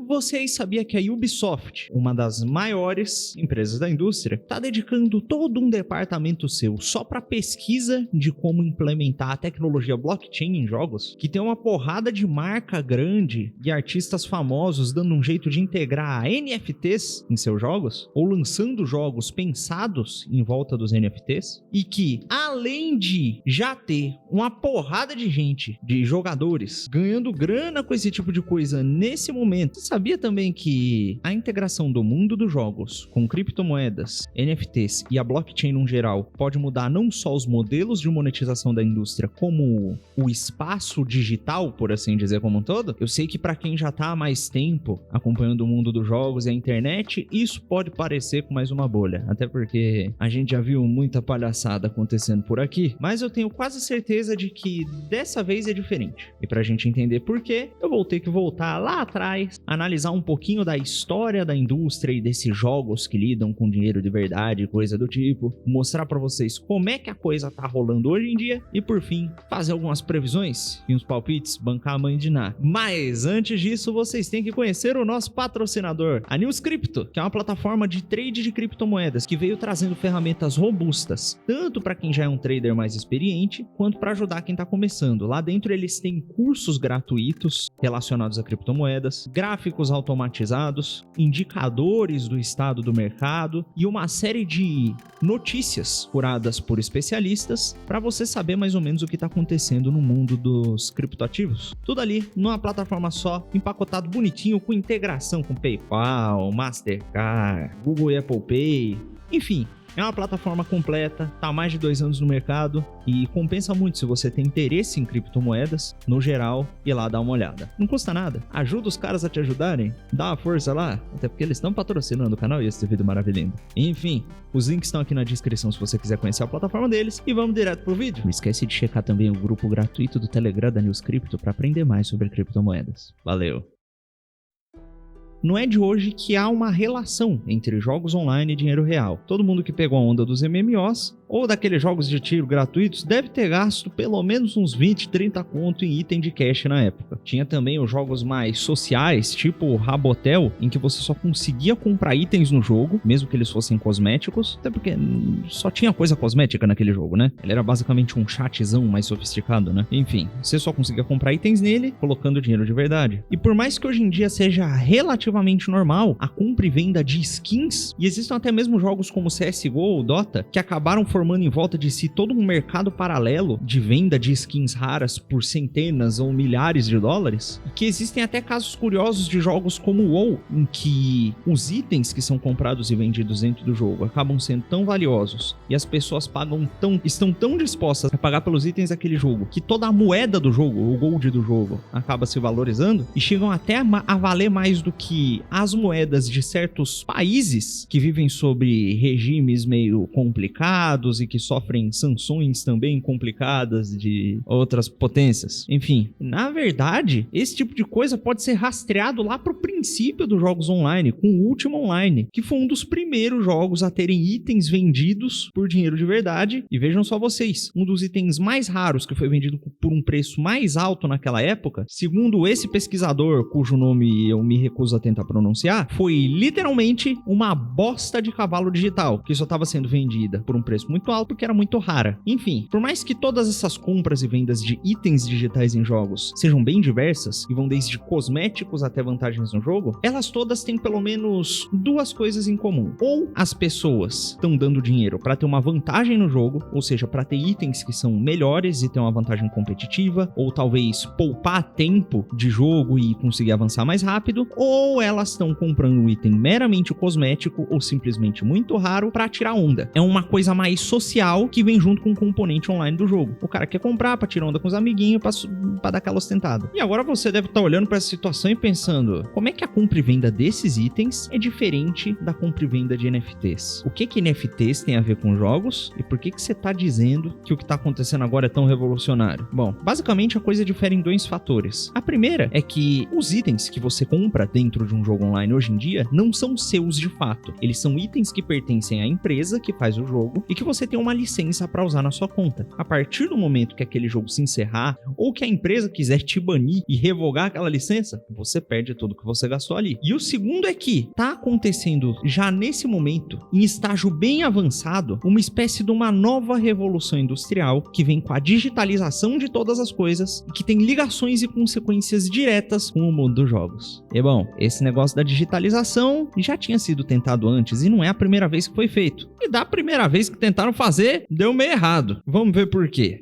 vocês sabiam que a Ubisoft, uma das maiores empresas da indústria, está dedicando todo um departamento seu só para pesquisa de como implementar a tecnologia blockchain em jogos? Que tem uma porrada de marca grande e artistas famosos dando um jeito de integrar NFTs em seus jogos, ou lançando jogos pensados em volta dos NFTs, e que, além de já ter uma porrada de gente, de jogadores, ganhando grana com esse tipo de coisa nesse momento, você sabia também que a integração do mundo dos jogos com criptomoedas, NFTs e a blockchain no geral pode mudar não só os modelos de monetização da indústria, como o espaço digital, por assim dizer, como um todo? Eu sei que para quem já tá há mais tempo acompanhando o mundo dos jogos e a internet, isso pode parecer com mais uma bolha, até porque a gente já viu muita palhaçada acontecendo por aqui, mas eu tenho quase certeza de que dessa vez é diferente. E pra gente entender por quê, eu vou ter que voltar lá atrás, analisar um pouquinho da história da indústria e desses jogos que lidam com dinheiro de verdade, coisa do tipo, mostrar pra vocês como é que a coisa tá rolando hoje em dia e, por fim, fazer algumas previsões e uns palpites, bancar a mãe de Ná. Mas antes disso, vocês têm que conhecer o nosso patrocinador, a News Crypto, que é uma plataforma de trade de criptomoedas que veio trazendo ferramentas robustas, tanto para quem já é um trader mais experiente, quanto para ajudar quem tá começando. Lá dentro eles têm cursos gratuitos relacionados a criptomoedas, gráficos automatizados, indicadores do estado do mercado e uma série de notícias curadas por especialistas para você saber mais ou menos o que está acontecendo no mundo dos criptoativos. Tudo ali numa plataforma só, empacotado bonitinho, com integração com PayPal, Mastercard, Google e Apple Pay, enfim. É uma plataforma completa, tá há mais de 2 anos no mercado e compensa muito se você tem interesse em criptomoedas, no geral, ir lá dar uma olhada. Não custa nada, ajuda os caras a te ajudarem, dá uma força lá, até porque eles estão patrocinando o canal e esse vídeo maravilhoso. Enfim, os links estão aqui na descrição se você quiser conhecer a plataforma deles e vamos direto pro vídeo. Não esquece de checar também o grupo gratuito do Telegram da News Crypto para aprender mais sobre criptomoedas. Valeu! Não é de hoje que há uma relação entre jogos online e dinheiro real. Todo mundo que pegou a onda dos MMOs ou daqueles jogos de tiro gratuitos deve ter gasto pelo menos uns 20, 30 conto em item de cash na época. Tinha também os jogos mais sociais, tipo Rabotel, em que você só conseguia comprar itens no jogo, mesmo que eles fossem cosméticos, até porque só tinha coisa cosmética naquele jogo, né? Ele era basicamente um chatzão mais sofisticado, né? Enfim, você só conseguia comprar itens nele, colocando dinheiro de verdade. E por mais que hoje em dia seja relativamente normal a compra e venda de skins, e existem até mesmo jogos como CSGO ou Dota, que acabaram formando em volta de si todo um mercado paralelo de venda de skins raras por centenas ou milhares de dólares, e que existem até casos curiosos de jogos como o WoW, em que os itens que são comprados e vendidos dentro do jogo acabam sendo tão valiosos e as pessoas estão tão dispostas a pagar pelos itens daquele jogo que toda a moeda do jogo, o gold do jogo, acaba se valorizando e chegam até a valer mais do que as moedas de certos países que vivem sobre regimes meio complicados e que sofrem sanções também complicadas de outras potências. Enfim, na verdade, esse tipo de coisa pode ser rastreado lá pro princípio dos jogos online, com o Ultima Online, que foi um dos primeiros jogos a terem itens vendidos por dinheiro de verdade. E vejam só vocês, um dos itens mais raros que foi vendido por um preço mais alto naquela época, segundo esse pesquisador, cujo nome eu me recuso a tentar pronunciar, foi literalmente uma bosta de cavalo digital, que só estava sendo vendida por um preço muito alto porque era muito rara. Enfim, por mais que todas essas compras e vendas de itens digitais em jogos sejam bem diversas e vão desde cosméticos até vantagens no jogo, elas todas têm pelo menos 2 coisas em comum. Ou as pessoas estão dando dinheiro para ter uma vantagem no jogo, ou seja, para ter itens que são melhores e ter uma vantagem competitiva, ou talvez poupar tempo de jogo e conseguir avançar mais rápido, ou elas estão comprando um item meramente cosmético ou simplesmente muito raro para tirar onda. É uma coisa mais social que vem junto com o componente online do jogo. O cara quer comprar para tirar onda com os amiguinhos, para dar aquela ostentada. E agora você deve estar olhando para essa situação e pensando, como é que a compra e venda desses itens é diferente da compra e venda de NFTs? O que NFTs tem a ver com jogos e por que você está dizendo que o que está acontecendo agora é tão revolucionário? Bom, basicamente a coisa difere em 2 fatores. A primeira é que os itens que você compra dentro de um jogo online hoje em dia não são seus de fato. Eles são itens que pertencem à empresa que faz o jogo e que você tem uma licença para usar na sua conta. A partir do momento que aquele jogo se encerrar ou que a empresa quiser te banir e revogar aquela licença, você perde tudo que você gastou ali. E o segundo é que tá acontecendo já nesse momento, em estágio bem avançado, uma espécie de uma nova revolução industrial que vem com a digitalização de todas as coisas e que tem ligações e consequências diretas com o mundo dos jogos. E bom, esse negócio da digitalização já tinha sido tentado antes e não é a primeira vez que foi feito. E da primeira vez que tentaram fazer, deu meio errado. Vamos ver por quê.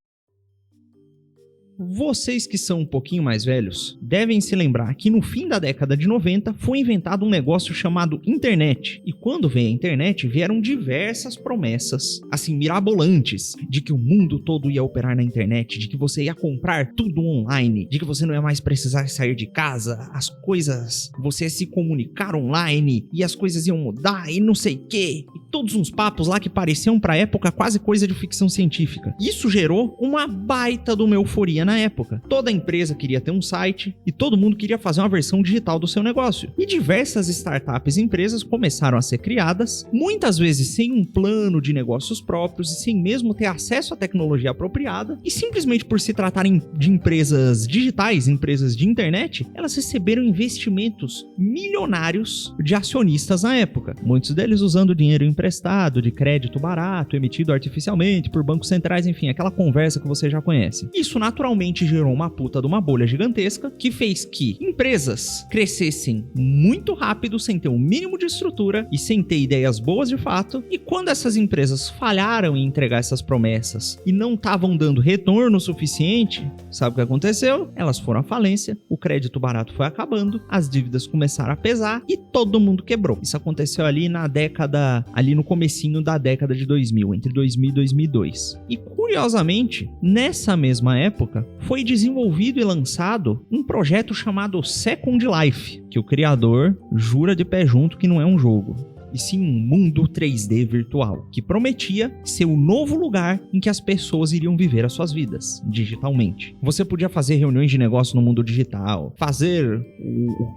Vocês que são um pouquinho mais velhos devem se lembrar que no fim da década de 90 foi inventado um negócio chamado internet. E quando veio a internet, vieram diversas promessas, assim, mirabolantes, de que o mundo todo ia operar na internet, de que você ia comprar tudo online, de que você não ia mais precisar sair de casa, as coisas, você ia se comunicar online, e as coisas iam mudar, e não sei o quê. E todos uns papos lá que pareciam pra época quase coisa de ficção científica. Isso gerou uma baita de uma euforia na época. Toda empresa queria ter um site e todo mundo queria fazer uma versão digital do seu negócio. E diversas startups e empresas começaram a ser criadas, muitas vezes sem um plano de negócios próprios e sem mesmo ter acesso à tecnologia apropriada, e simplesmente por se tratarem de empresas digitais, empresas de internet, elas receberam investimentos milionários de acionistas na época. Muitos deles usando dinheiro emprestado, de crédito barato, emitido artificialmente por bancos centrais, enfim, aquela conversa que você já conhece. Isso naturalmente gerou uma puta de uma bolha gigantesca que fez que empresas crescessem muito rápido sem ter um mínimo de estrutura e sem ter ideias boas de fato. E quando essas empresas falharam em entregar essas promessas e não estavam dando retorno suficiente, sabe o que aconteceu? Elas foram à falência, o crédito barato foi acabando, as dívidas começaram a pesar e todo mundo quebrou. Isso aconteceu ali no comecinho da década de 2000, entre 2000 e 2002. E curiosamente, nessa mesma época, foi desenvolvido e lançado um projeto chamado Second Life, que o criador jura de pé junto que não é um jogo, e sim um mundo 3D virtual, que prometia ser o novo lugar em que as pessoas iriam viver as suas vidas, digitalmente. Você podia fazer reuniões de negócio no mundo digital, fazer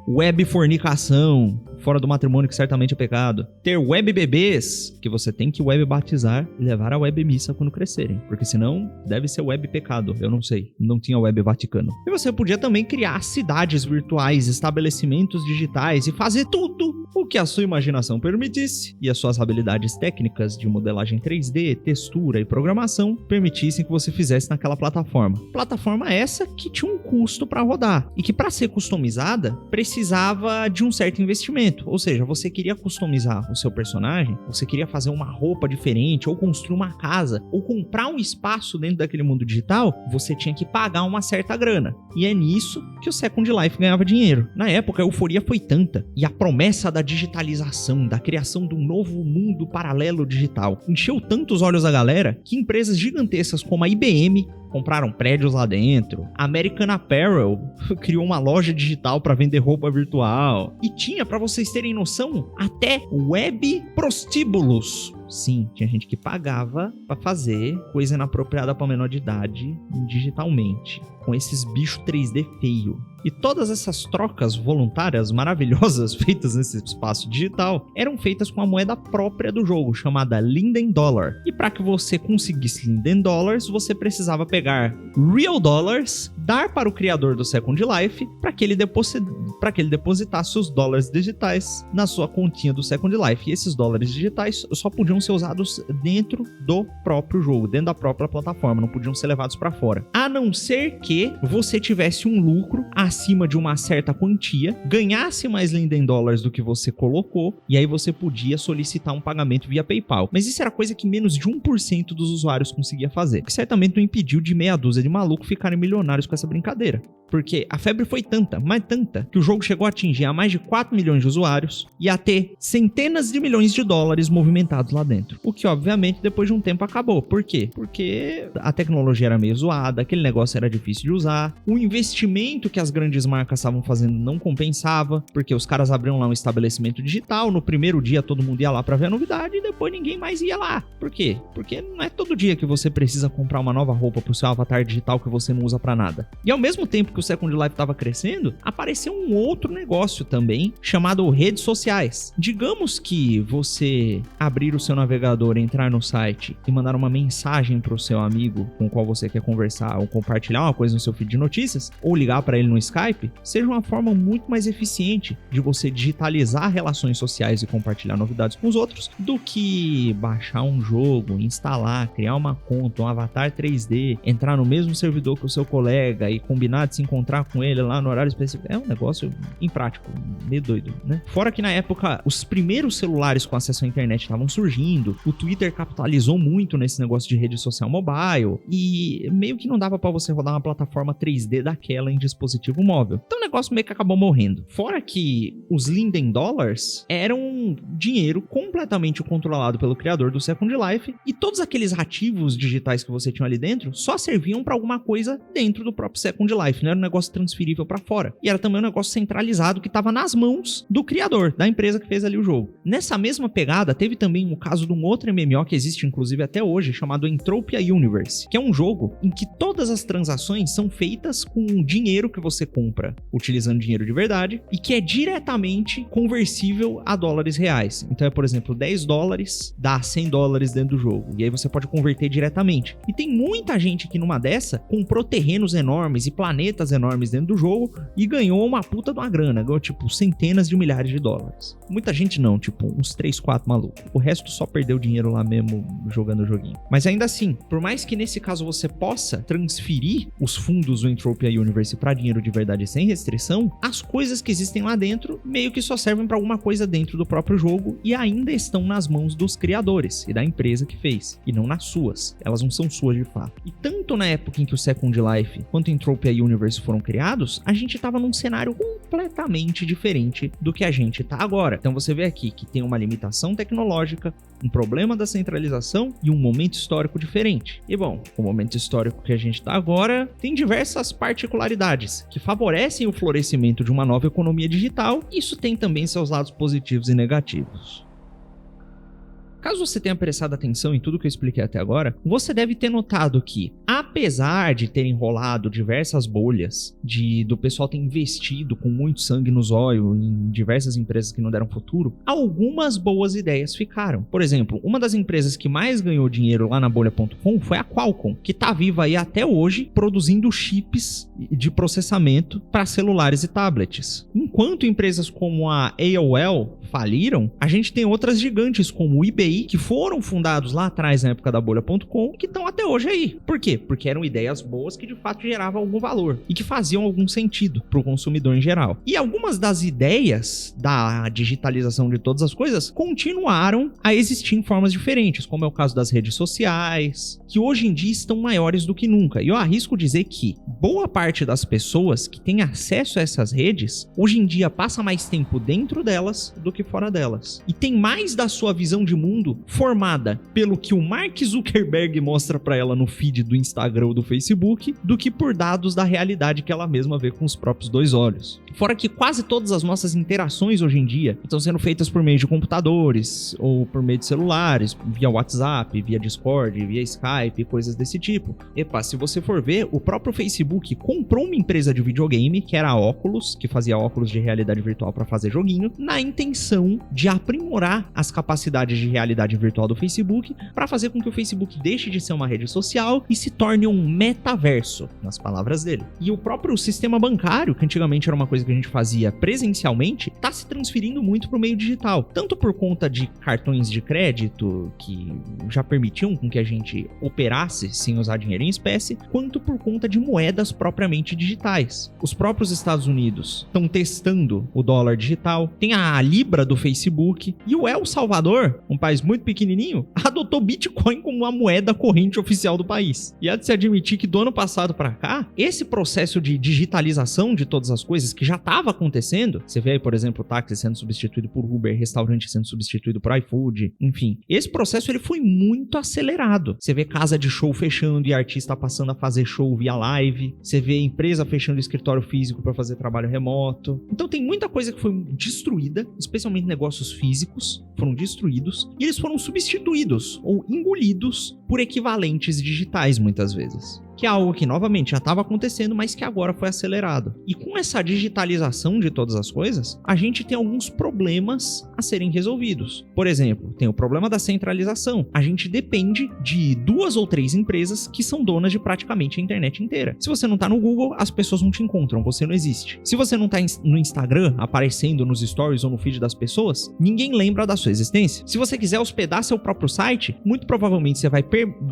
web fornicação fora do matrimônio, que certamente é pecado, ter web bebês, que você tem que web batizar e levar a web missa quando crescerem, porque senão deve ser web pecado, eu não sei, não tinha web Vaticano. E você podia também criar cidades virtuais, estabelecimentos digitais e fazer tudo o que a sua imaginação permitisse e as suas habilidades técnicas de modelagem 3D, textura e programação permitissem que você fizesse naquela plataforma. Plataforma essa que tinha um custo para rodar e que, para ser customizada, precisava de um certo investimento. Ou seja, você queria customizar o seu personagem, você queria fazer uma roupa diferente, ou construir uma casa, ou comprar um espaço dentro daquele mundo digital, você tinha que pagar uma certa grana. E é nisso que o Second Life ganhava dinheiro. Na época, a euforia foi tanta, e a promessa da digitalização, da criação de um novo mundo paralelo digital, encheu tanto os olhos da galera, que empresas gigantescas como a IBM compraram prédios lá dentro. A American Apparel criou uma loja digital para vender roupa virtual. E tinha, para vocês terem noção, até web prostíbulos. Sim, tinha gente que pagava pra fazer coisa inapropriada pra menor de idade digitalmente, com esses bichos 3D feio. E todas essas trocas voluntárias maravilhosas feitas nesse espaço digital eram feitas com a moeda própria do jogo, chamada Linden Dollar. E para que você conseguisse Linden Dollars, você precisava pegar Real Dollars, dar para o criador do Second Life, para que ele depositasse os dólares digitais na sua continha do Second Life. E esses dólares digitais só podiam ser usados dentro do próprio jogo, dentro da própria plataforma, não podiam ser levados para fora. A não ser que você tivesse um lucro acima de uma certa quantia, ganhasse mais Linden Dollars do que você colocou, e aí você podia solicitar um pagamento via PayPal. Mas isso era coisa que menos de 1% dos usuários conseguia fazer, que certamente não impediu de meia dúzia de malucos ficarem milionários com essa brincadeira. Porque a febre foi tanta, mas tanta, que o jogo chegou a atingir a mais de 4 milhões de usuários e a ter centenas de milhões de dólares movimentados lá dentro. O que, obviamente, depois de um tempo acabou. Por quê? Porque a tecnologia era meio zoada, aquele negócio era difícil de usar, o investimento que as grandes marcas estavam fazendo não compensava, porque os caras abriam lá um estabelecimento digital, no primeiro dia todo mundo ia lá pra ver a novidade e depois ninguém mais ia lá. Por quê? Porque não é todo dia que você precisa comprar uma nova roupa pro seu avatar digital que você não usa pra nada. E ao mesmo tempo que o Second Life estava crescendo, apareceu um outro negócio também, chamado redes sociais. Digamos que você abrir o seu navegador, entrar no site e mandar uma mensagem para o seu amigo com o qual você quer conversar ou compartilhar uma coisa no seu feed de notícias, ou ligar para ele no Skype, seja uma forma muito mais eficiente de você digitalizar relações sociais e compartilhar novidades com os outros, do que baixar um jogo, instalar, criar uma conta, um avatar 3D, entrar no mesmo servidor que o seu colega e combinar de se encontrar com ele lá no horário específico. É um negócio imprático, meio doido, né? Fora que na época os primeiros celulares com acesso à internet estavam surgindo, o Twitter capitalizou muito nesse negócio de rede social mobile e meio que não dava pra você rodar uma plataforma 3D daquela em dispositivo móvel. Então o negócio meio que acabou morrendo. Fora que os Linden Dollars eram dinheiro completamente controlado pelo criador do Second Life e todos aqueles ativos digitais que você tinha ali dentro só serviam pra alguma coisa dentro do próprio Second Life, não era um negócio transferível pra fora. E era também um negócio centralizado que estava nas mãos do criador, da empresa que fez ali o jogo. Nessa mesma pegada, teve também o caso de um outro MMO que existe inclusive até hoje, chamado Entropia Universe, que é um jogo em que todas as transações são feitas com o dinheiro que você compra, utilizando dinheiro de verdade, e que é diretamente conversível a dólares reais. Então é, por exemplo, 10 dólares dá 100 dólares dentro do jogo, e aí você pode converter diretamente. E tem muita gente que numa dessa comprou terrenos enormes e planetas enormes dentro do jogo e ganhou uma puta de uma grana, ganhou tipo centenas de milhares de dólares. Muita gente não, tipo uns 3, 4 malucos. O resto só perdeu dinheiro lá mesmo jogando o joguinho. Mas ainda assim, por mais que nesse caso você possa transferir os fundos do Entropia Universe para dinheiro de verdade sem restrição, as coisas que existem lá dentro meio que só servem para alguma coisa dentro do próprio jogo e ainda estão nas mãos dos criadores e da empresa que fez, e não nas suas. Elas não são suas de fato. E tanto na época em que o Second Life quanto o Entropia Universe foram criados, a gente tava num cenário completamente diferente do que a gente tá agora. Então você vê aqui que tem uma limitação tecnológica, um problema da centralização e um momento histórico diferente. E bom, o momento histórico que a gente tá agora tem diversas particularidades que favorecem o florescimento de uma nova economia digital. Isso tem também seus lados positivos e negativos. Caso você tenha prestado atenção em tudo que eu expliquei até agora, você deve ter notado que, apesar de terem rolado diversas bolhas, do pessoal ter investido com muito sangue no zóio em diversas empresas que não deram futuro, algumas boas ideias ficaram. Por exemplo, uma das empresas que mais ganhou dinheiro lá na bolha.com foi a Qualcomm, que tá viva aí até hoje produzindo chips de processamento para celulares e tablets. Enquanto empresas como a AOL faliram, a gente tem outras gigantes como o eBay, que foram fundados lá atrás na época da bolha.com, que estão até hoje aí. Por quê? Porque eram ideias boas que de fato geravam algum valor e que faziam algum sentido para o consumidor em geral. E algumas das ideias da digitalização de todas as coisas continuaram a existir em formas diferentes, como é o caso das redes sociais, que hoje em dia estão maiores do que nunca. E eu arrisco dizer que boa parte das pessoas que têm acesso a essas redes, hoje em dia passa mais tempo dentro delas do que fora delas. E tem mais da sua visão de mundo formada pelo que o Mark Zuckerberg mostra pra ela no feed do Instagram ou do Facebook, do que por dados da realidade que ela mesma vê com os próprios dois olhos. Fora que quase todas as nossas interações hoje em dia estão sendo feitas por meio de computadores ou por meio de celulares, via WhatsApp, via Discord, via Skype, coisas desse tipo. Epa, se você for ver, o próprio Facebook comprou uma empresa de videogame, que era a Oculus, que fazia óculos de realidade virtual para fazer joguinho, na intenção de aprimorar as capacidades de realidade virtual do Facebook para fazer com que o Facebook deixe de ser uma rede social e se torne um metaverso, nas palavras dele. E o próprio sistema bancário, que antigamente era uma coisa que a gente fazia presencialmente, está se transferindo muito para o meio digital, tanto por conta de cartões de crédito que já permitiam com que a gente operasse sem usar dinheiro em espécie, quanto por conta de moedas propriamente digitais. Os próprios Estados Unidos estão testando o dólar digital, tem a Libra do Facebook e o El Salvador, um país muito pequenininho, adotou Bitcoin como uma moeda corrente oficial do país. E há de se admitir que do ano passado para cá, esse processo de digitalização de todas as coisas que já estava acontecendo, você vê aí, por exemplo, o táxi sendo substituído por Uber, restaurante sendo substituído por iFood, enfim, esse processo ele foi muito acelerado. Você vê casa de show fechando e artista passando a fazer show via live, você vê empresa fechando escritório físico para fazer trabalho remoto. Então tem muita coisa que foi destruída, especialmente negócios físicos foram destruídos e eles foram substituídos ou engolidos por equivalentes digitais muitas vezes. que é algo que, novamente, já estava acontecendo, mas que agora foi acelerado. E com essa digitalização de todas as coisas, a gente tem alguns problemas a serem resolvidos. Por exemplo, tem o problema da centralização. A gente depende de 2 ou 3 empresas que são donas de praticamente a internet inteira. Se você não tá no Google, as pessoas não te encontram, você não existe. Se você não tá no Instagram, aparecendo nos stories ou no feed das pessoas, ninguém lembra da sua existência. Se você quiser hospedar seu próprio site, muito provavelmente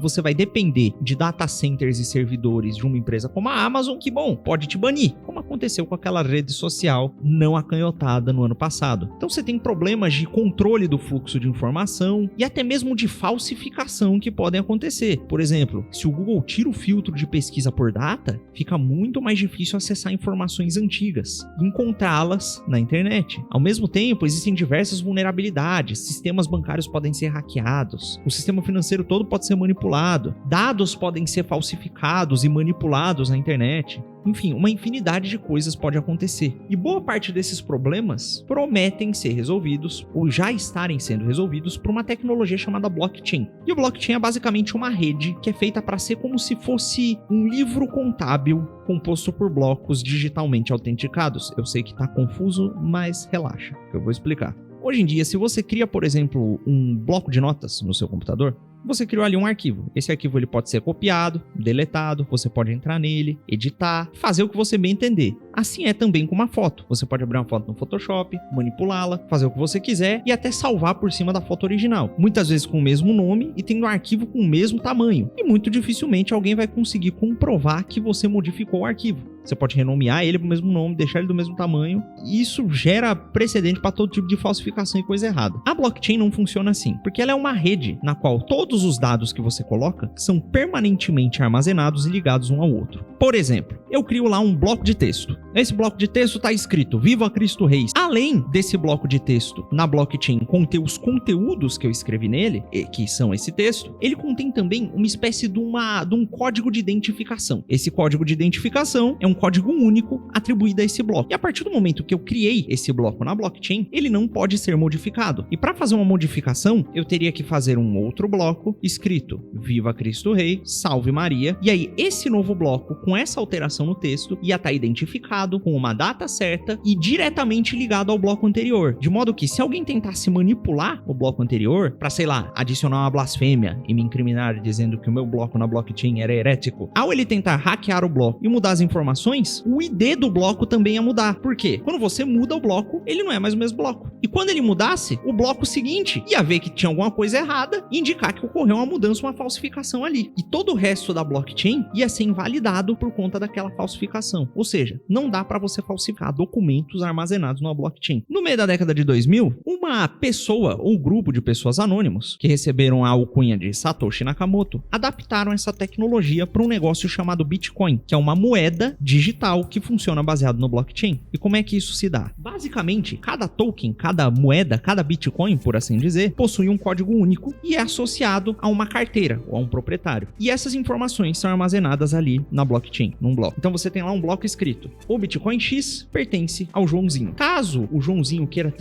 você vai depender de data centers e servidores de uma empresa como a Amazon, que, bom, pode te banir, como aconteceu com aquela rede social não acanhotada no ano passado. Então você tem problemas de controle do fluxo de informação e até mesmo de falsificação que podem acontecer. Por exemplo, se o Google tira o filtro de pesquisa por data, fica muito mais difícil acessar informações antigas e encontrá-las na internet. Ao mesmo tempo, existem diversas vulnerabilidades, sistemas bancários podem ser hackeados, o sistema financeiro todo pode ser manipulado, dados podem ser falsificados e manipulados na internet. Enfim, uma infinidade de coisas pode acontecer. E boa parte desses problemas prometem ser resolvidos ou já estarem sendo resolvidos por uma tecnologia chamada blockchain. E o blockchain é basicamente uma rede que é feita para ser como se fosse um livro contábil composto por blocos digitalmente autenticados. Eu sei que tá confuso, mas relaxa, que eu vou explicar. Hoje em dia, se você cria, por exemplo, um bloco de notas no seu computador, você criou ali um arquivo. Esse arquivo ele pode ser copiado, deletado, você pode entrar nele, editar, fazer o que você bem entender. Assim é também com uma foto. Você pode abrir uma foto no Photoshop, manipulá-la, fazer o que você quiser e até salvar por cima da foto original. Muitas vezes com o mesmo nome e tendo um arquivo com o mesmo tamanho. E muito dificilmente alguém vai conseguir comprovar que você modificou o arquivo. Você pode renomear ele com o mesmo nome, deixar ele do mesmo tamanho. E isso gera precedente para todo tipo de falsificação e coisa errada. A blockchain não funciona assim, porque ela é uma rede na qual todos os dados que você coloca são permanentemente armazenados e ligados um ao outro. Por exemplo, eu crio lá um bloco de texto. Nesse bloco de texto está escrito Viva Cristo Rei. Além desse bloco de texto na blockchain conter os conteúdos que eu escrevi nele, que são esse texto, ele contém também uma espécie de um código de identificação. Esse código de identificação é um código único atribuído a esse bloco. E a partir do momento que eu criei esse bloco na blockchain, ele não pode ser modificado. E para fazer uma modificação, eu teria que fazer um outro bloco escrito Viva Cristo Rei, Salve Maria. E aí esse novo bloco, com essa alteração no texto, ia estar identificado com uma data certa e diretamente ligado ao bloco anterior. De modo que se alguém tentasse manipular o bloco anterior para, sei lá, adicionar uma blasfêmia e me incriminar dizendo que o meu bloco na blockchain era herético, ao ele tentar hackear o bloco e mudar as informações, o ID do bloco também ia mudar. Por quê? Quando você muda o bloco, ele não é mais o mesmo bloco. E quando ele mudasse, o bloco seguinte ia ver que tinha alguma coisa errada e indicar que ocorreu uma mudança, uma falsificação ali. E todo o resto da blockchain ia ser invalidado por conta daquela falsificação. Ou seja, não dá para você falsificar documentos armazenados numa blockchain. No meio da década de 2000, uma pessoa ou grupo de pessoas anônimos que receberam a alcunha de Satoshi Nakamoto adaptaram essa tecnologia para um negócio chamado Bitcoin, que é uma moeda digital que funciona baseado no blockchain. E como é que isso se dá? Basicamente, cada token, cada moeda, cada Bitcoin, por assim dizer, possui um código único e é associado a uma carteira ou a um proprietário. E essas informações são armazenadas ali na blockchain, num bloco. Então você tem lá um bloco escrito: o Bitcoin X pertence ao Joãozinho. Caso o Joãozinho queira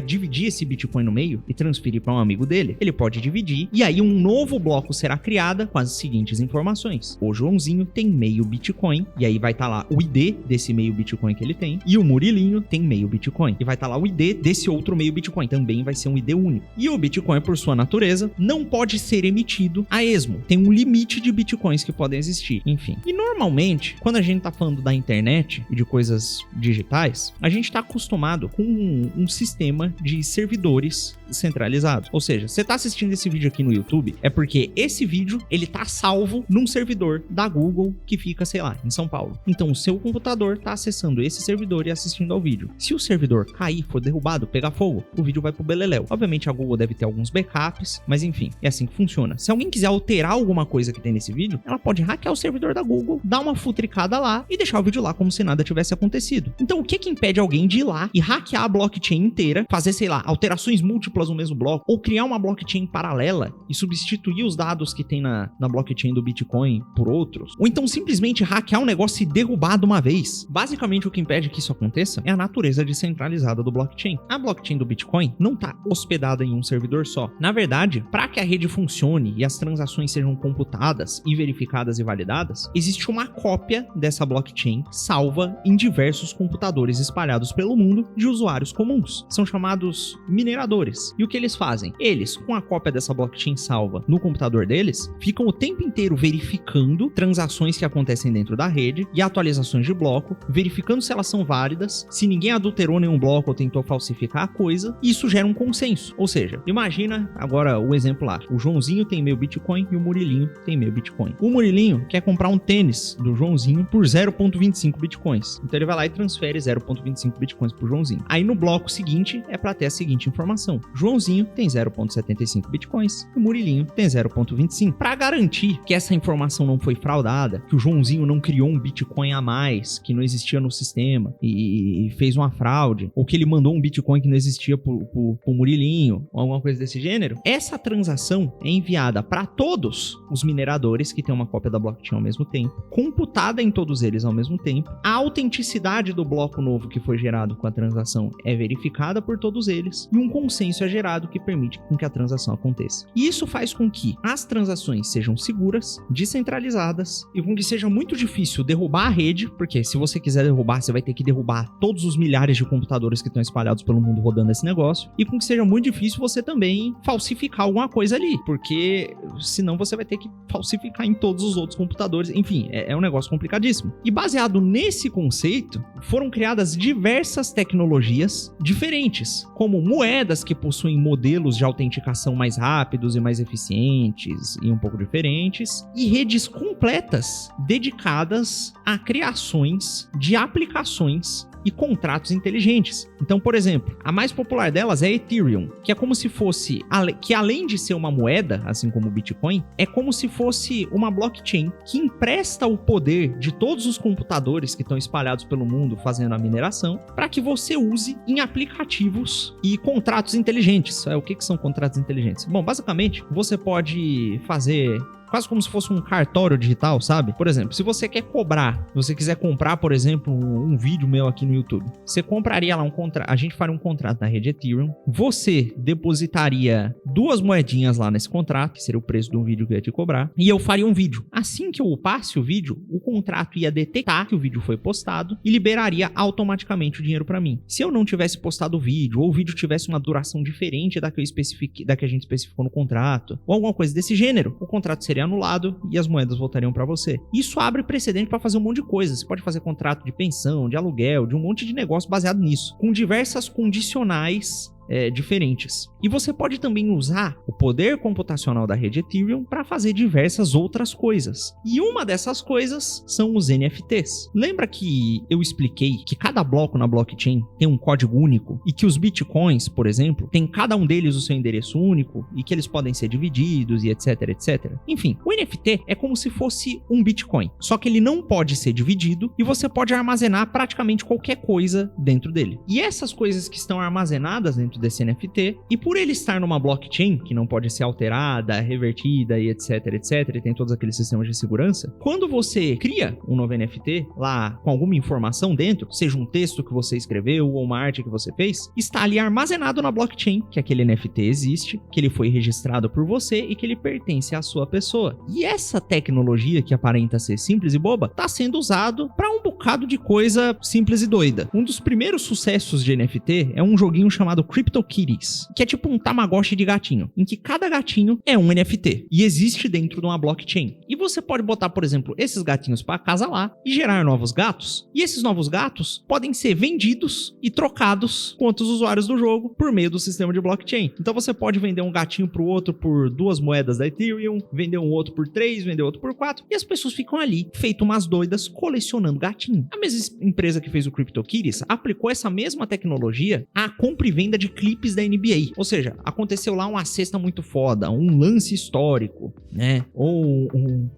dividir esse Bitcoin no meio e transferir para um amigo dele, ele pode dividir e aí um novo bloco será criado com as seguintes informações: o Joãozinho tem meio Bitcoin, e aí vai estar lá o ID desse meio Bitcoin que ele tem, e o Murilinho tem meio Bitcoin, e vai estar lá o ID desse outro meio Bitcoin, também vai ser um ID único. E o Bitcoin, por sua natureza, não pode ser emitido a esmo, tem um limite de Bitcoins que podem existir, enfim. E normalmente, quando a gente tá falando da internet e de coisas digitais, a gente tá acostumado com um sistema de servidores centralizados. Ou seja, você tá assistindo esse vídeo aqui no YouTube, é porque esse vídeo, ele tá salvo num servidor da Google que fica, sei lá, em São Paulo. Então o seu computador tá acessando esse servidor e assistindo ao vídeo. Se o servidor cair, for derrubado, pegar fogo, o vídeo vai pro beleléu. Obviamente a Google deve ter alguns backups, mas enfim, é assim que funciona. Se alguém quiser alterar alguma coisa que tem nesse vídeo, ela pode hackear o servidor da Google, dar uma futricada lá e deixar o vídeo lá como se nada tivesse acontecido. Então o que impede alguém de ir lá e hackear a blockchain inteira, fazer, sei lá, alterações múltiplas no mesmo bloco, ou criar uma blockchain paralela e substituir os dados que tem na blockchain do Bitcoin por outros, ou então simplesmente hackear um negócio e derrubar de uma vez. Basicamente, o que impede que isso aconteça é a natureza descentralizada do blockchain. A blockchain do Bitcoin não está hospedada em um servidor só. Na verdade, para que a rede funcione e as transações sejam computadas e verificadas e validadas, existe uma cópia dessa blockchain salva em diversos computadores espalhados pelo mundo de usuários comuns. São chamados mineradores. E o que eles fazem? Eles, com a cópia dessa blockchain salva no computador deles, ficam o tempo inteiro verificando transações que acontecem dentro da rede e atualizações de bloco, verificando se elas são válidas, se ninguém adulterou nenhum bloco ou tentou falsificar a coisa, e isso gera um consenso. Ou seja, imagina agora o exemplo lá, o Joãozinho tem meio Bitcoin e o Murilinho tem meio Bitcoin. O Murilinho quer comprar um tênis do Joãozinho por 0,25 Bitcoins. Então ele vai lá e transfere 0,25 Bitcoins pro Joãozinho. Aí no bloco seguinte é para ter a seguinte informação: Joãozinho tem 0,75 Bitcoins e o Murilinho tem 0,25. Para garantir que essa informação não foi fraudada, que o Joãozinho não criou um Bitcoin a mais que não existia no sistema e fez uma fraude, ou que ele mandou um Bitcoin que não existia pro Murilinho, ou alguma coisa desse gênero, essa transação é enviada para todos os mineradores que tem uma cópia da blockchain ao mesmo tempo, computada em todos eles ao mesmo tempo. A autenticidade do bloco novo que foi gerado com a transação é verificada por todos eles e um consenso é gerado que permite com que a transação aconteça. E isso faz com que as transações sejam seguras, descentralizadas e com que seja muito difícil derrubar a rede, porque se você quiser derrubar, você vai ter que derrubar todos os milhares de computadores que estão espalhados pelo mundo rodando esse negócio, e com que seja muito difícil você também falsificar alguma coisa ali, porque senão você vai ter que falsificar em todos os outros computadores. Enfim, é um negócio complicadíssimo. E baseado nesse conceito, foram criadas diversas tecnologias diferentes, como moedas que possuem modelos de autenticação mais rápidos e mais eficientes e um pouco diferentes, e redes completas dedicadas a criações de aplicações e contratos inteligentes. Então, por exemplo, a mais popular delas é Ethereum, que é como se fosse, que além de ser uma moeda, assim como o Bitcoin, é como se fosse uma blockchain que empresta o poder de todos os computadores que estão espalhados pelo mundo fazendo a mineração para que você use em aplicativos e contratos inteligentes. O que são contratos inteligentes? Bom, basicamente, você pode fazer quase como se fosse um cartório digital, sabe? Por exemplo, se você quer cobrar, se você quiser comprar, por exemplo, um vídeo meu aqui no YouTube, você compraria lá um contrato, a gente faria um contrato na rede Ethereum, você depositaria 2 moedinhas lá nesse contrato, que seria o preço de um vídeo que eu ia te cobrar, e eu faria um vídeo. Assim que eu upasse o vídeo, o contrato ia detectar que o vídeo foi postado e liberaria automaticamente o dinheiro para mim. Se eu não tivesse postado o vídeo, ou o vídeo tivesse uma duração diferente da que a gente especificou no contrato, ou alguma coisa desse gênero, o contrato seria anulado e as moedas voltariam para você. Isso abre precedente para fazer um monte de coisa. Você pode fazer contrato de pensão, de aluguel, de um monte de negócio baseado nisso, com diversas condicionais diferentes. E você pode também usar o poder computacional da rede Ethereum para fazer diversas outras coisas. E uma dessas coisas são os NFTs. Lembra que eu expliquei que cada bloco na blockchain tem um código único e que os bitcoins, por exemplo, tem cada um deles o seu endereço único e que eles podem ser divididos e etc, etc? Enfim, o NFT é como se fosse um bitcoin, só que ele não pode ser dividido e você pode armazenar praticamente qualquer coisa dentro dele. E essas coisas que estão armazenadas dentro desse NFT, e por ele estar numa blockchain que não pode ser alterada, revertida e etc, etc, e tem todos aqueles sistemas de segurança, quando você cria um novo NFT lá com alguma informação dentro, seja um texto que você escreveu ou uma arte que você fez, está ali armazenado na blockchain que aquele NFT existe, que ele foi registrado por você e que ele pertence à sua pessoa. E essa tecnologia que aparenta ser simples e boba, está sendo usado para um bocado de coisa simples e doida. Um dos primeiros sucessos de NFT é um joguinho chamado CryptoKitties, que é tipo um Tamagotchi de gatinho, em que cada gatinho é um NFT e existe dentro de uma blockchain. E você pode botar, por exemplo, esses gatinhos para casa lá e gerar novos gatos, e esses novos gatos podem ser vendidos e trocados com outros usuários do jogo por meio do sistema de blockchain. Então você pode vender um gatinho pro outro por 2 moedas da Ethereum, vender um outro por 3, vender outro por 4, e as pessoas ficam ali, feito umas doidas, colecionando gatinho. A mesma empresa que fez o CryptoKitties aplicou essa mesma tecnologia à compra e venda de clipes da NBA. Ou seja, aconteceu lá uma cesta muito foda, um lance histórico, né? Ou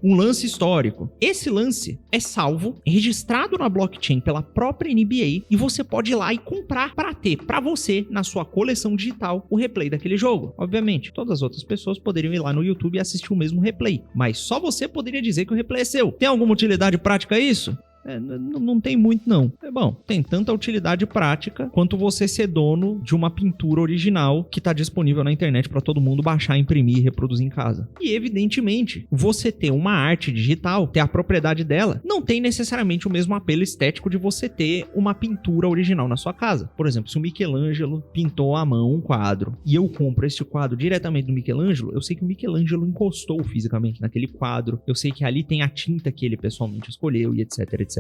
um lance histórico. Esse lance é salvo, registrado na blockchain pela própria NBA e você pode ir lá e comprar para ter para você, na sua coleção digital, o replay daquele jogo. Obviamente, todas as outras pessoas poderiam ir lá no YouTube e assistir o mesmo replay, mas só você poderia dizer que o replay é seu. Tem alguma utilidade prática isso? Não tem muito, não. Bom, tem tanta utilidade prática quanto você ser dono de uma pintura original que está disponível na internet para todo mundo baixar, imprimir e reproduzir em casa. E, evidentemente, você ter uma arte digital, ter a propriedade dela, não tem necessariamente o mesmo apelo estético de você ter uma pintura original na sua casa. Por exemplo, se o Michelangelo pintou à mão um quadro e eu compro este quadro diretamente do Michelangelo, eu sei que o Michelangelo encostou fisicamente naquele quadro, eu sei que ali tem a tinta que ele pessoalmente escolheu e etc, etc.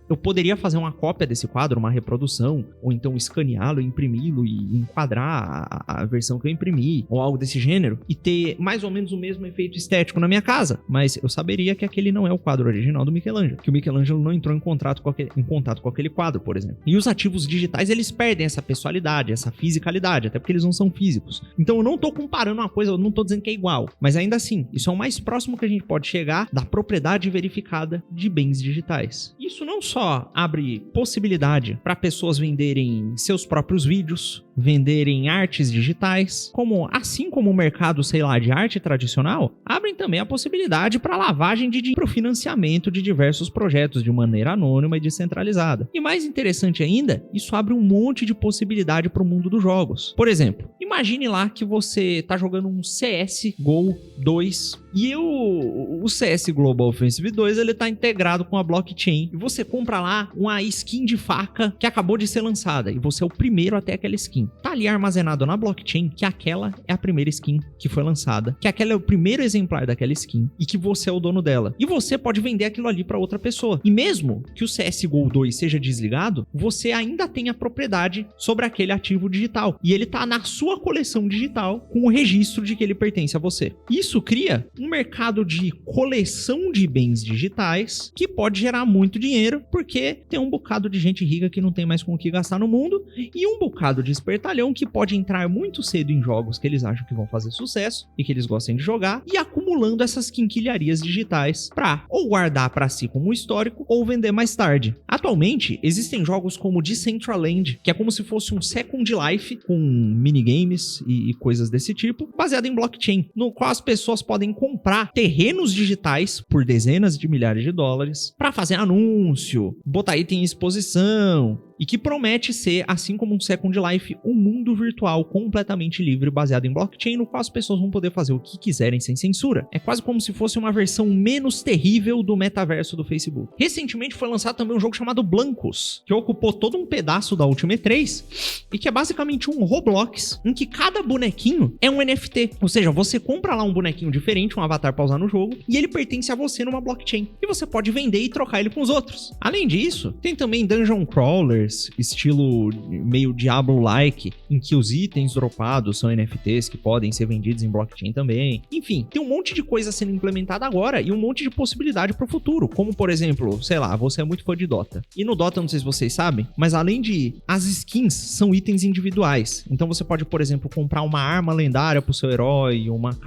Eu poderia fazer uma cópia desse quadro, uma reprodução, ou então escaneá-lo, imprimi-lo e enquadrar a versão que eu imprimi, ou algo desse gênero, e ter mais ou menos o mesmo efeito estético na minha casa. Mas eu saberia que aquele não é o quadro original do Michelangelo, que o Michelangelo não entrou em contato com aquele quadro, por exemplo. E os ativos digitais, eles perdem essa pessoalidade, essa fisicalidade, até porque eles não são físicos. Então eu não tô comparando uma coisa, eu não tô dizendo que é igual, mas ainda assim, isso é o mais próximo que a gente pode chegar da propriedade verificada de bens digitais. Isso não só abre possibilidade para pessoas venderem seus próprios vídeos, venderem artes digitais, assim como o mercado, sei lá, de arte tradicional, abrem também a possibilidade para lavagem de dinheiro, para o financiamento de diversos projetos de maneira anônima e descentralizada. E mais interessante ainda, isso abre um monte de possibilidade para o mundo dos jogos. Por exemplo, imagine lá que você está jogando um CSGO 2 e o CS Global Offensive 2 ele está integrado com a blockchain e você compra lá uma skin de faca que acabou de ser lançada e você é o primeiro a ter aquela skin. Tá ali armazenado na blockchain que aquela é a primeira skin que foi lançada, que aquela é o primeiro exemplar daquela skin e que você é o dono dela. E você pode vender aquilo ali para outra pessoa. E mesmo que o CSGO 2 seja desligado, você ainda tem a propriedade sobre aquele ativo digital. E ele tá na sua coleção digital com o registro de que ele pertence a você. Isso cria um mercado de coleção de bens digitais que pode gerar muito dinheiro, porque tem um bocado de gente rica que não tem mais com o que gastar no mundo e um bocado de espertalhão que pode entrar muito cedo em jogos que eles acham que vão fazer sucesso e que eles gostem de jogar e acumulando essas quinquilharias digitais pra ou guardar pra si como histórico ou vender mais tarde. Atualmente, existem jogos como Decentraland, que é como se fosse um Second Life com minigames e coisas desse tipo, baseado em blockchain, no qual as pessoas podem comprar terrenos digitais por dezenas de milhares de dólares pra fazer anúncio, botar item em exposição, e que promete ser, assim como um Second Life, um mundo virtual completamente livre baseado em blockchain, no qual as pessoas vão poder fazer o que quiserem sem censura. É quase como se fosse uma versão menos terrível do metaverso do Facebook. Recentemente foi lançado também um jogo chamado Blancos, que ocupou todo um pedaço da Ultimate 3 e que é basicamente um Roblox em que cada bonequinho é um NFT. Ou seja, você compra lá um bonequinho diferente, um avatar pra usar no jogo, e ele pertence a você numa blockchain. E você pode vender e trocar ele com os outros. Além disso, tem também Dungeon Crawler, estilo meio Diablo-like, em que os itens dropados são NFTs que podem ser vendidos em blockchain também. Enfim, tem um monte de coisa sendo implementada agora e um monte de possibilidade para o futuro, como por exemplo, sei lá, você é muito fã de Dota. E no Dota, não sei se vocês sabem, mas além de as skins são itens individuais. Então você pode, por exemplo, comprar uma arma lendária pro seu herói, uma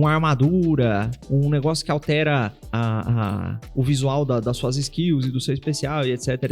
armadura, um negócio que altera o visual das suas skills e do seu especial e etc,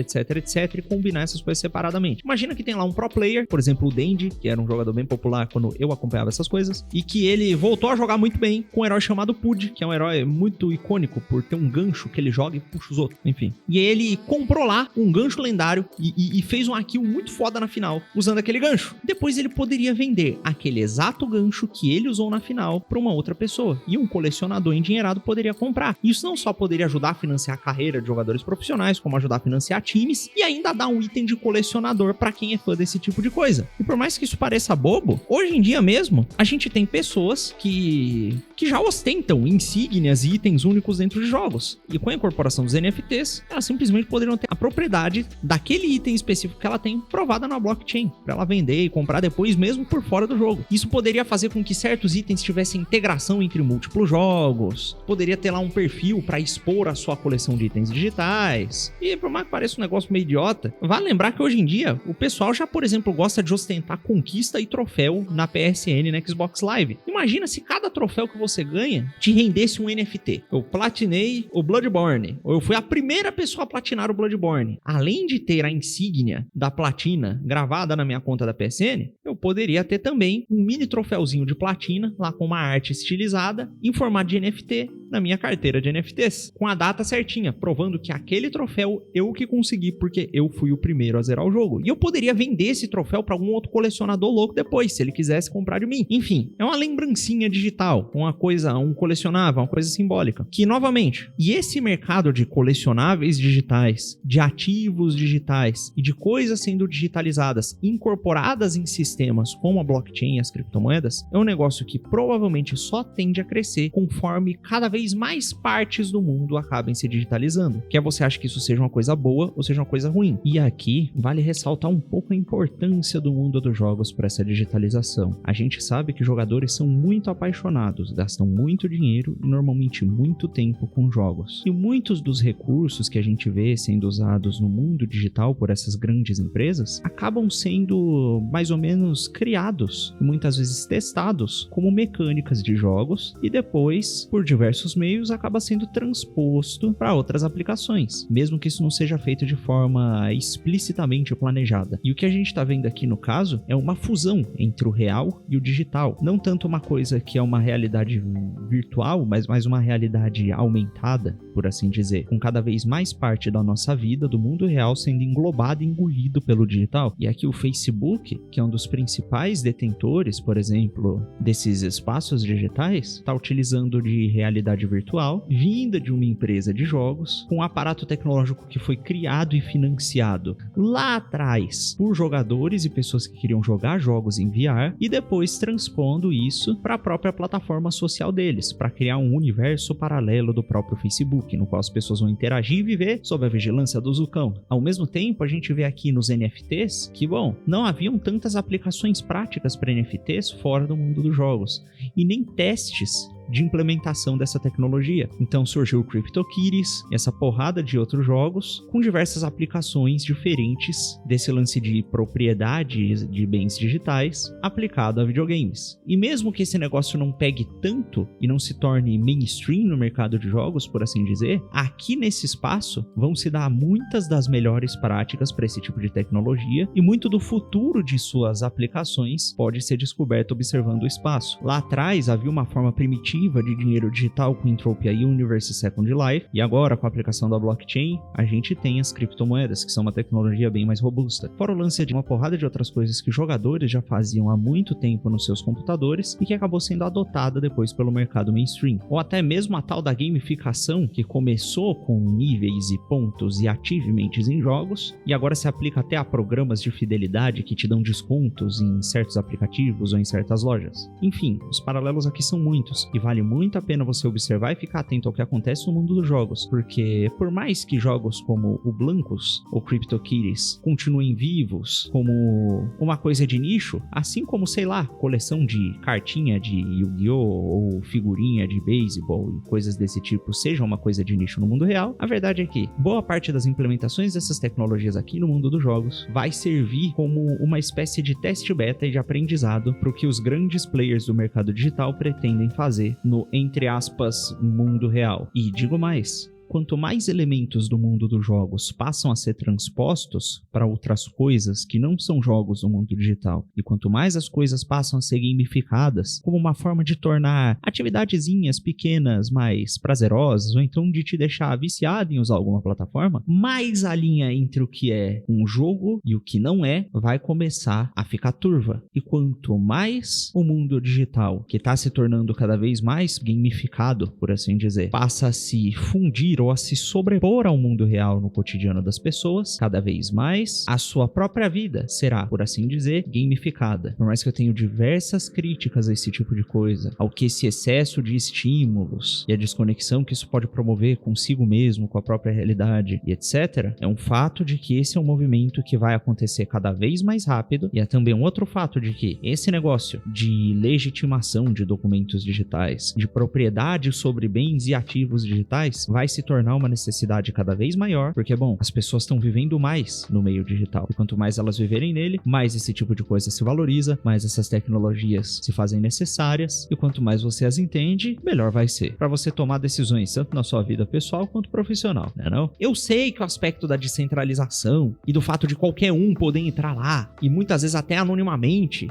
e combinar essas coisas separadamente. Imagina que tem lá um pro player, por exemplo, o Dendi, que era um jogador bem popular quando eu acompanhava essas coisas, e que ele voltou a jogar muito bem com um herói chamado Pud, que é um herói muito icônico por ter um gancho que ele joga e puxa os outros, enfim. E ele comprou lá um gancho lendário e fez uma kill muito foda na final, usando aquele gancho. Depois ele poderia vender aquele exato gancho que ele usou na final para uma outra pessoa, e um colecionador endinheirado poderia comprar. Isso não só poderia ajudar a financiar a carreira de jogadores profissionais, como ajudar a financiar times e ainda dá um item de colecionador pra quem é fã desse tipo de coisa. E por mais que isso pareça bobo, hoje em dia mesmo, a gente tem pessoas que já ostentam insígnias e itens únicos dentro de jogos. E com a incorporação dos NFTs, elas simplesmente poderiam ter a propriedade daquele item específico que ela tem provada na blockchain, pra ela vender e comprar depois mesmo por fora do jogo. Isso poderia fazer com que certos itens tivessem integração entre múltiplos jogos, poderia ter lá um perfil pra expor a sua coleção de itens digitais. E por mais que pareça um negócio meio idiota, vale lembrar que hoje em dia o pessoal pessoal já, por exemplo, gosta de ostentar conquista e troféu na PSN, na Xbox Live. Imagina se cada troféu que você ganha te rendesse um NFT. Eu platinei o Bloodborne, ou eu fui a primeira pessoa a platinar o Bloodborne. Além de ter a insígnia da platina gravada na minha conta da PSN, eu poderia ter também um mini troféuzinho de platina, lá com uma arte estilizada, em formato de NFT, na minha carteira de NFTs, com a data certinha, provando que aquele troféu eu que consegui, porque eu fui o primeiro a zerar o jogo. E eu poderia vender esse troféu para algum outro colecionador louco depois, se ele quisesse comprar de mim. Enfim, é uma lembrancinha digital, uma coisa, um colecionável, uma coisa simbólica. Que, novamente, e esse mercado de colecionáveis digitais, de ativos digitais e de coisas sendo digitalizadas, incorporadas em sistemas como a blockchain e as criptomoedas, é um negócio que provavelmente só tende a crescer conforme cada vez mais partes do mundo acabem se digitalizando. Quer você acha que isso seja uma coisa boa ou seja uma coisa ruim? E aqui vale ressaltar um pouco a importância do mundo dos jogos para essa digitalização. A gente sabe que jogadores são muito apaixonados, gastam muito dinheiro e normalmente muito tempo com jogos. E muitos dos recursos que a gente vê sendo usados no mundo digital por essas grandes empresas acabam sendo mais ou menos criados e muitas vezes testados como mecânicas de jogos e depois, por diversos meios, acaba sendo transposto para outras aplicações, mesmo que isso não seja feito de forma explicitamente planejada. E o que a gente está vendo aqui no caso é uma fusão entre o real e o digital. Não tanto uma coisa que é uma realidade virtual, mas mais uma realidade aumentada, por assim dizer, com cada vez mais parte da nossa vida, do mundo real, sendo englobado e engolido pelo digital. E aqui o Facebook, que é um dos principais detentores, por exemplo, desses espaços digitais, está utilizando de realidade virtual, vinda de uma empresa de jogos, com um aparato tecnológico que foi criado e financiado lá atrás por jogadores e pessoas que queriam jogar jogos em VR, e depois transpondo isso para a própria plataforma social deles, para criar um universo paralelo do próprio Facebook, no qual as pessoas vão interagir e viver sob a vigilância do Zucão. Ao mesmo tempo, a gente vê aqui nos NFTs que, bom, não haviam tantas aplicações práticas para NFTs fora do mundo dos jogos, e nem testes de implementação dessa tecnologia. Então surgiu o CryptoKitties e essa porrada de outros jogos com diversas aplicações diferentes desse lance de propriedade de bens digitais aplicado a videogames. E mesmo que esse negócio não pegue tanto e não se torne mainstream no mercado de jogos, por assim dizer, aqui nesse espaço vão se dar muitas das melhores práticas para esse tipo de tecnologia e muito do futuro de suas aplicações pode ser descoberto observando o espaço. Lá atrás havia uma forma primitiva de dinheiro digital com Entropia Universe e Second Life, e agora com a aplicação da blockchain, a gente tem as criptomoedas, que são uma tecnologia bem mais robusta. Fora o lance de uma porrada de outras coisas que jogadores já faziam há muito tempo nos seus computadores e que acabou sendo adotada depois pelo mercado mainstream. Ou até mesmo a tal da gamificação, que começou com níveis e pontos e achievements em jogos, e agora se aplica até a programas de fidelidade que te dão descontos em certos aplicativos ou em certas lojas. Enfim, os paralelos aqui são muitos, e vale muito a pena você observar e ficar atento ao que acontece no mundo dos jogos, porque por mais que jogos como o Blancos ou CryptoKitties continuem vivos como uma coisa de nicho, assim como, sei lá, coleção de cartinha de Yu-Gi-Oh! Ou figurinha de beisebol e coisas desse tipo seja uma coisa de nicho no mundo real, a verdade é que boa parte das implementações dessas tecnologias aqui no mundo dos jogos vai servir como uma espécie de teste beta e de aprendizado para o que os grandes players do mercado digital pretendem fazer no, entre aspas, mundo real. E digo mais, quanto mais elementos do mundo dos jogos passam a ser transpostos para outras coisas que não são jogos no mundo digital, e quanto mais as coisas passam a ser gamificadas como uma forma de tornar atividadezinhas pequenas mais prazerosas, ou então de te deixar viciado em usar alguma plataforma, mais a linha entre o que é um jogo e o que não é vai começar a ficar turva. E quanto mais o mundo digital, que está se tornando cada vez mais gamificado, por assim dizer, passa a se fundir ou a se sobrepor ao mundo real no cotidiano das pessoas, cada vez mais a sua própria vida será, por assim dizer, gamificada. Por mais que eu tenha diversas críticas a esse tipo de coisa, ao que esse excesso de estímulos e a desconexão que isso pode promover consigo mesmo, com a própria realidade e etc., é um fato de que esse é um movimento que vai acontecer cada vez mais rápido, e é também um outro fato de que esse negócio de legitimação de documentos digitais, de propriedade sobre bens e ativos digitais, vai se tornar uma necessidade cada vez maior, porque, bom, as pessoas estão vivendo mais no meio digital. E quanto mais elas viverem nele, mais esse tipo de coisa se valoriza, mais essas tecnologias se fazem necessárias, e quanto mais você as entende, melhor vai ser para você tomar decisões tanto na sua vida pessoal quanto profissional, né não? Eu sei que o aspecto da descentralização e do fato de qualquer um poder entrar lá e muitas vezes até anonimamente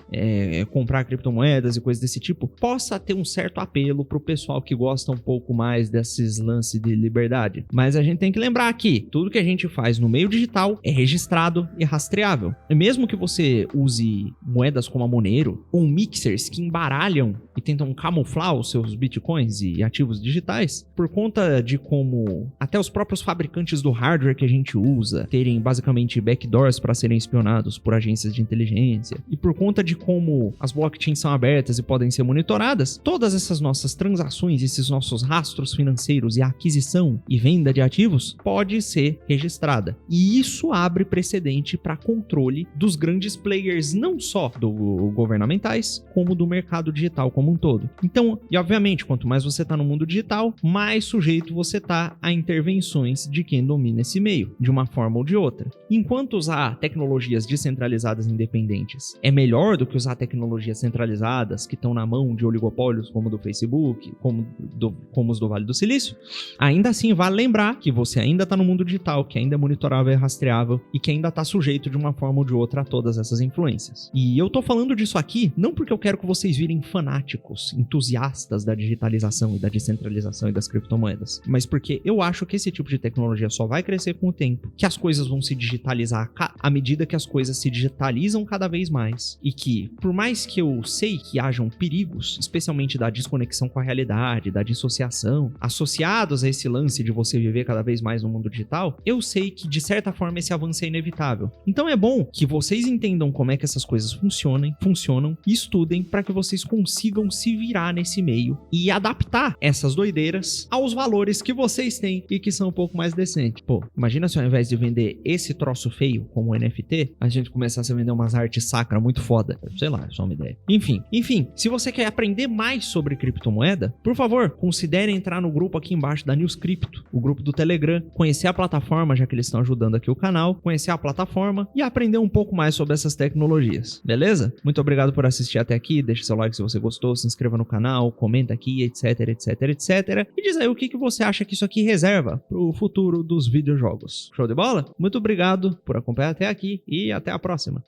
comprar criptomoedas e coisas desse tipo, possa ter um certo apelo pro pessoal que gosta um pouco mais desses lances de liberdade. Mas a gente tem que lembrar que tudo que a gente faz no meio digital é registrado e rastreável. E mesmo que você use moedas como a Monero ou mixers que embaralham e tentam camuflar os seus bitcoins e ativos digitais, por conta de como até os próprios fabricantes do hardware que a gente usa terem basicamente backdoors para serem espionados por agências de inteligência, e por conta de como as blockchains são abertas e podem ser monitoradas, todas essas nossas transações, esses nossos rastros financeiros e a aquisição e venda de ativos pode ser registrada. E isso abre precedente para controle dos grandes players, não só governamentais, como do mercado digital como um todo. Então, e obviamente, quanto mais você está no mundo digital, mais sujeito você está a intervenções de quem domina esse meio, de uma forma ou de outra. Enquanto usar tecnologias descentralizadas independentes é melhor do que usar tecnologias centralizadas que estão na mão de oligopólios como o do Facebook, como os do Vale do Silício, ainda assim vale lembrar que você ainda está no mundo digital, que ainda é monitorável e rastreável e que ainda está sujeito de uma forma ou de outra a todas essas influências. E eu tô falando disso aqui não porque eu quero que vocês virem fanáticos, entusiastas da digitalização e da descentralização e das criptomoedas, mas porque eu acho que esse tipo de tecnologia só vai crescer com o tempo, que as coisas vão se digitalizar à medida que as coisas se digitalizam cada vez mais, e que, por mais que eu sei que hajam perigos, especialmente da desconexão com a realidade, da dissociação, associados a esse lance de você viver cada vez mais no mundo digital, eu sei que, de certa forma, esse avanço é inevitável. Então é bom que vocês entendam como é que essas coisas funcionam e estudem para que vocês consigam se virar nesse meio e adaptar essas doideiras aos valores que vocês têm e que são um pouco mais decentes. Pô, imagina se ao invés de vender esse troço feio como NFT, a gente começasse a vender umas artes sacras muito foda. Sei lá, é só uma ideia. Enfim, se você quer aprender mais sobre criptomoeda, por favor, considere entrar no grupo aqui embaixo da News Crypto, o grupo do Telegram, conhecer a plataforma, já que eles estão ajudando aqui o canal, conhecer a plataforma e aprender um pouco mais sobre essas tecnologias, beleza? Muito obrigado por assistir até aqui, deixe seu like se você gostou, se inscreva no canal, comenta aqui, etc, e diz aí o que você acha que isso aqui reserva pro futuro dos videojogos. Show de bola? Muito obrigado por acompanhar até aqui e até a próxima.